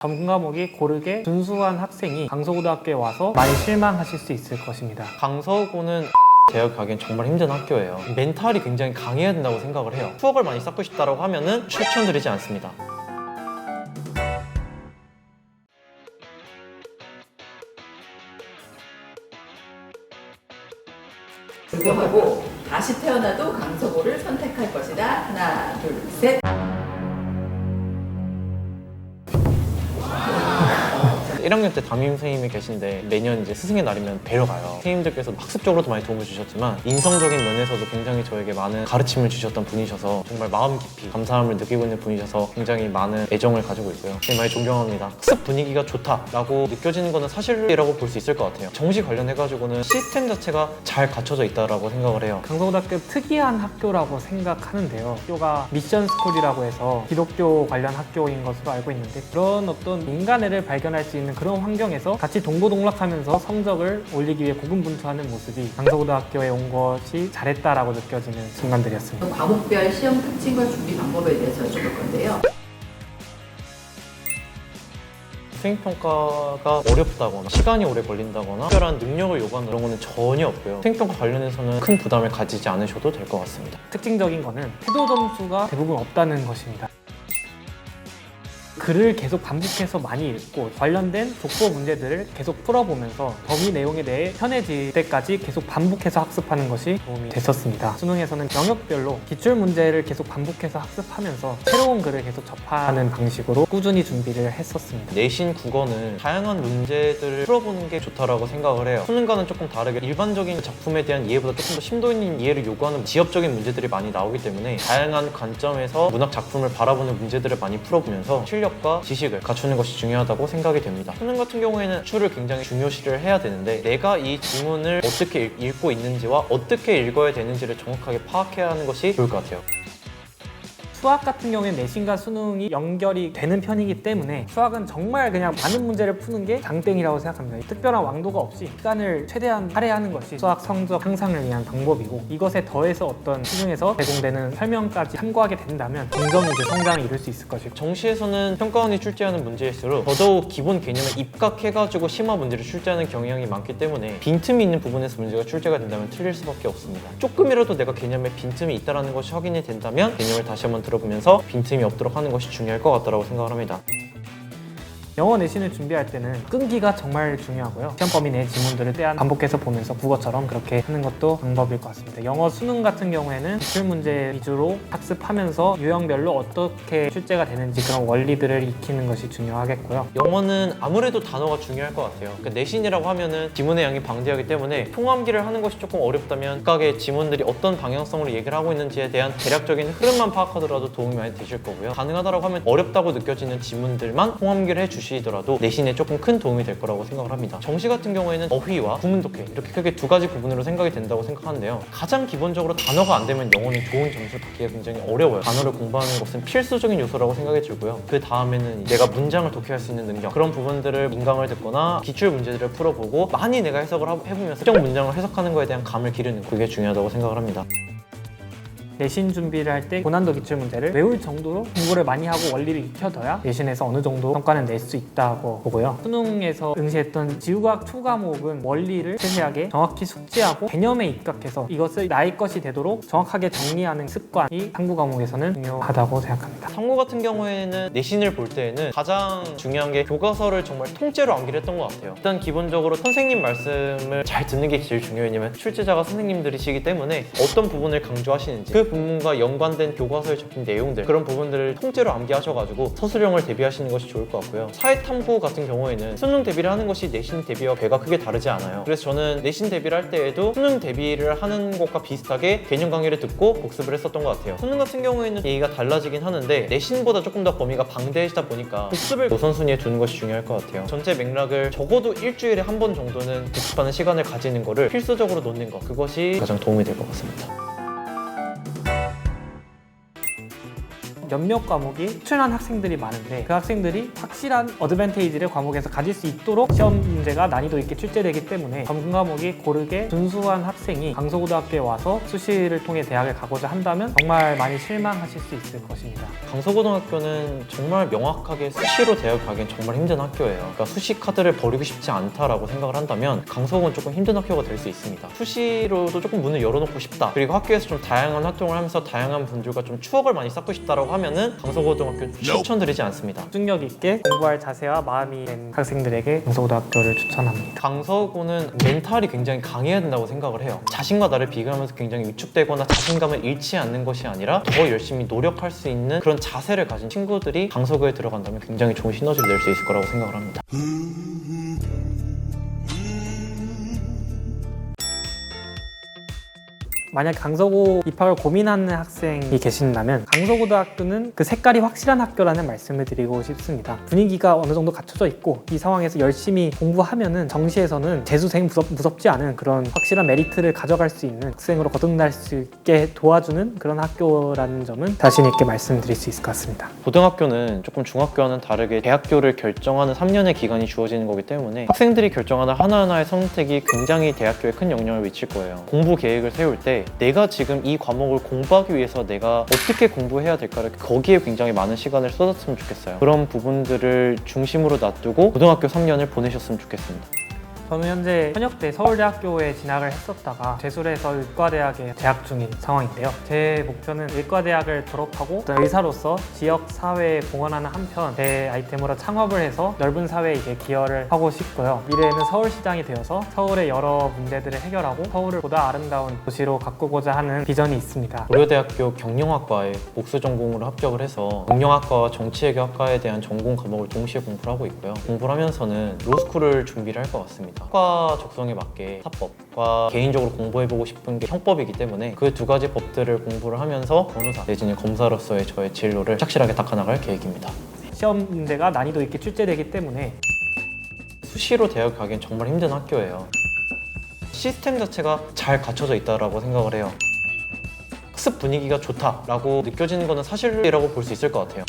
전문 과목이 고르게 준수한 학생이 강서고등학교에 와서 많이 실망하실 수 있을 것입니다. 강서고는 제가 가기엔 정말 힘든 학교예요. 멘탈이 굉장히 강해야 된다고 생각을 해요. 추억을 많이 쌓고 싶다고 하면은 추천드리지 않습니다. 불구하고 다시 태어나도 강서고를 선택할 것이다. 하나, 둘, 셋. 1학년 때 담임 선생님이 계신데 매년 이제 스승의 날이면 뵈러 가요. 선생님들께서 학습적으로도 많이 도움을 주셨지만 인성적인 면에서도 굉장히 저에게 많은 가르침을 주셨던 분이셔서 정말 마음 깊이 감사함을 느끼고 있는 분이셔서 굉장히 많은 애정을 가지고 있고요. 되게 많이 존경합니다. 학습 분위기가 좋다라고 느껴지는 거는 사실이라고 볼 수 있을 것 같아요. 정시 관련해가지고는 시스템 자체가 잘 갖춰져 있다고 생각을 해요. 강서고등학교 특이한 학교라고 생각하는데요. 학교가 미션 스쿨이라고 해서 기독교 관련 학교인 것으로 알고 있는데 그런 어떤 인간애를 발견할 수 있는 그런 환경에서 같이 동고동락하면서 성적을 올리기 위해 고군분투하는 모습이 강서고등학교에 온 것이 잘했다라고 느껴지는 순간들이었습니다. 과목별 시험 특징과 준비 방법에 대해서 여쭤볼 건데요. 수행평가가 어렵다거나 시간이 오래 걸린다거나 특별한 능력을 요구하는 그런 거는 전혀 없고요. 수행평가 관련해서는 큰 부담을 가지지 않으셔도 될 것 같습니다. 특징적인 거는 태도 점수가 대부분 없다는 것입니다. 글을 계속 반복해서 많이 읽고 관련된 독보 문제들을 계속 풀어보면서 범위 내용에 대해 편해질 때까지 계속 반복해서 학습하는 것이 도움이 됐었습니다. 수능에서는 영역별로 기출 문제를 계속 반복해서 학습하면서 새로운 글을 계속 접하는 방식으로 꾸준히 준비를 했었습니다. 내신 국어는 다양한 문제들을 풀어보는 게 좋다라고 생각을 해요. 수능과는 조금 다르게 일반적인 작품에 대한 이해보다 조금 더 심도 있는 이해를 요구하는 지엽적인 문제들이 많이 나오기 때문에 다양한 관점에서 문학 작품을 바라보는 문제들을 많이 풀어보면서 실력과 지식을 갖추는 것이 중요하다고 생각이 됩니다. 수능 같은 경우에는 기출을 굉장히 중요시를 해야 되는데 내가 이 지문을 어떻게 읽고 있는지와 어떻게 읽어야 되는지를 정확하게 파악해야 하는 것이 좋을 것 같아요. 수학 같은 경우에는 내신과 수능이 연결이 되는 편이기 때문에 수학은 정말 그냥 많은 문제를 푸는 게 장땡이라고 생각합니다. 특별한 왕도가 없이 시간을 최대한 할애하는 것이 수학 성적 향상을 위한 방법이고 이것에 더해서 어떤 시중에서 제공되는 설명까지 참고하게 된다면 긍정 이제 성장을 이룰 수 있을 것이고 정시에서는 평가원이 출제하는 문제일수록 더더욱 기본 개념을 입각해가지고 심화 문제를 출제하는 경향이 많기 때문에 빈틈이 있는 부분에서 문제가 출제가 된다면 틀릴 수밖에 없습니다. 조금이라도 내가 개념에 빈틈이 있다는 것이 확인이 된다면 개념을 다시 한번 들어보면서 빈틈이 없도록 하는 것이 중요할 것 같다고 생각을 합니다. 영어 내신을 준비할 때는 끈기가 정말 중요하고요. 시험 범위 내 지문들을 떼안 반복해서 보면서 국어처럼 그렇게 하는 것도 방법일 것 같습니다. 영어 수능 같은 경우에는 기출 문제 위주로 학습하면서 유형별로 어떻게 출제가 되는지 그런 원리들을 익히는 것이 중요하겠고요. 영어는 아무래도 단어가 중요할 것 같아요. 그러니까 내신이라고 하면은 지문의 양이 방대하기 때문에 통암기를 하는 것이 조금 어렵다면 각각의 지문들이 어떤 방향성으로 얘기를 하고 있는지에 대한 대략적인 흐름만 파악하더라도 도움이 많이 되실 거고요. 가능하다고 하면 어렵다고 느껴지는 지문들만 통암기를 해주시더라도 내신에 조금 큰 도움이 될 거라고 생각을 합니다. 정시 같은 경우에는 어휘와 구문독해 이렇게 크게 두 가지 부분으로 생각이 된다고 생각하는데요. 가장 기본적으로 단어가 안 되면 영어는 좋은 점수를 받기가 굉장히 어려워요. 단어를 공부하는 것은 필수적인 요소라고 생각이 들고요. 그 다음에는 내가 문장을 독해할 수 있는 능력 그런 부분들을 인강을 듣거나 기출 문제들을 풀어보고 많이 내가 해석을 해보면서 특정 문장을 해석하는 거에 대한 감을 기르는 그게 중요하다고 생각을 합니다. 내신 준비를 할 때 고난도 기출 문제를 외울 정도로 공부를 많이 하고 원리를 익혀둬야 내신에서 어느 정도 성과는 낼 수 있다고 보고요. 수능에서 응시했던 지구과학 2 과목은 원리를 세세하게 정확히 숙지하고 개념에 입각해서 이것을 나의 것이 되도록 정확하게 정리하는 습관이 탐구 과목에서는 중요하다고 생각합니다. 탐구 같은 경우에는 내신을 볼 때에는 가장 중요한 게 교과서를 정말 통째로 암기를 했던 것 같아요. 일단 기본적으로 선생님 말씀을 잘 듣는 게 제일 중요해요. 왜냐면 출제자가 선생님들이시기 때문에 어떤 부분을 강조하시는지 그 부분과 연관된 교과서에 적힌 내용들 그런 부분들을 통째로 암기하셔가지고 서술형을 대비하시는 것이 좋을 것 같고요. 사회탐구 같은 경우에는 수능 대비를 하는 것이 내신 대비와 배가 크게 다르지 않아요. 그래서 저는 내신 대비를 할 때에도 수능 대비를 하는 것과 비슷하게 개념 강의를 듣고 복습을 했었던 것 같아요. 수능 같은 경우에는 얘기가 달라지긴 하는데 내신보다 조금 더 범위가 방대해지다 보니까 복습을 우선순위에 두는 것이 중요할 것 같아요. 전체 맥락을 적어도 일주일에 한 번 정도는 복습하는 시간을 가지는 거를 필수적으로 놓는 것 그것이 가장 도움이 될 것 같습니다. 몇몇 과목이 출연한 학생들이 많은데 그 학생들이 확실한 어드밴테이지를 과목에서 가질 수 있도록 시험 문제가 난이도 있게 출제되기 때문에 전문 과목이 고르게 준수한 학생이 강서고등학교에 와서 수시를 통해 대학을 가고자 한다면 정말 많이 실망하실 수 있을 것입니다. 강서고등학교는 정말 명확하게 수시로 대학 가기엔 정말 힘든 학교예요. 그러니까 수시 카드를 버리고 싶지 않다라고 생각을 한다면 강서고는 조금 힘든 학교가 될 수 있습니다. 수시로도 조금 문을 열어놓고 싶다. 그리고 학교에서 좀 다양한 활동을 하면서 다양한 분들과 좀 추억을 많이 쌓고 싶다라고 하면은 강서고등학교 추천드리지 않습니다. 집중력 있게 공부할 자세와 마음이 된 학생들에게 강서고등학교를 추천합니다. 강서고는 멘탈이 굉장히 강해야 된다고 생각을 해요. 자신과 나를 비교하면서 굉장히 위축되거나 자신감을 잃지 않는 것이 아니라 더 열심히 노력할 수 있는 그런 자세를 가진 친구들이 강서고에 들어간다면 굉장히 좋은 시너지를 낼 수 있을 거라고 생각을 합니다. 만약 강서고 입학을 고민하는 학생이 계신다면 강서고등학교는 그 색깔이 확실한 학교라는 말씀을 드리고 싶습니다. 분위기가 어느 정도 갖춰져 있고 이 상황에서 열심히 공부하면은 정시에서는 재수생 무섭지 않은 그런 확실한 메리트를 가져갈 수 있는 학생으로 거듭날 수 있게 도와주는 그런 학교라는 점은 자신 있게 말씀드릴 수 있을 것 같습니다. 고등학교는 조금 중학교와는 다르게 대학교를 결정하는 3년의 기간이 주어지는 거기 때문에 학생들이 결정하는 하나하나의 선택이 굉장히 대학교에 큰 영향을 미칠 거예요. 공부 계획을 세울 때 내가 지금 이 과목을 공부하기 위해서 내가 어떻게 공부해야 될까를 거기에 굉장히 많은 시간을 쏟았으면 좋겠어요. 그런 부분들을 중심으로 놔두고 고등학교 3년을 보내셨으면 좋겠습니다. 저는 현재 현역대 서울대학교에 진학을 했었다가 재수를 해서 의과대학에 재학 중인 상황인데요. 제 목표는 의과대학을 졸업하고 어떤 의사로서 지역 사회에 봉헌하는 한편 제 아이템으로 창업을 해서 넓은 사회에 이제 기여를 하고 싶고요. 미래에는 서울시장이 되어서 서울의 여러 문제들을 해결하고 서울을 보다 아름다운 도시로 가꾸고자 하는 비전이 있습니다. 고려대학교 경영학과에 복수 전공으로 합격을 해서 경영학과와 정치외교학과에 대한 전공 과목을 동시에 공부를 하고 있고요. 공부를 하면서는 로스쿨을 준비를 할 것 같습니다. 학과 적성에 맞게 사법과 개인적으로 공부해보고 싶은 게 형법이기 때문에 그 두 가지 법들을 공부를 하면서 변호사 내지는 검사로서의 저의 진로를 착실하게 닦아나갈 계획입니다. 시험 문제가 난이도 있게 출제되기 때문에 수시로 대학 가기엔 정말 힘든 학교예요. 시스템 자체가 잘 갖춰져 있다고 생각을 해요. 학습 분위기가 좋다라고 느껴지는 것은 사실이라고 볼 수 있을 것 같아요.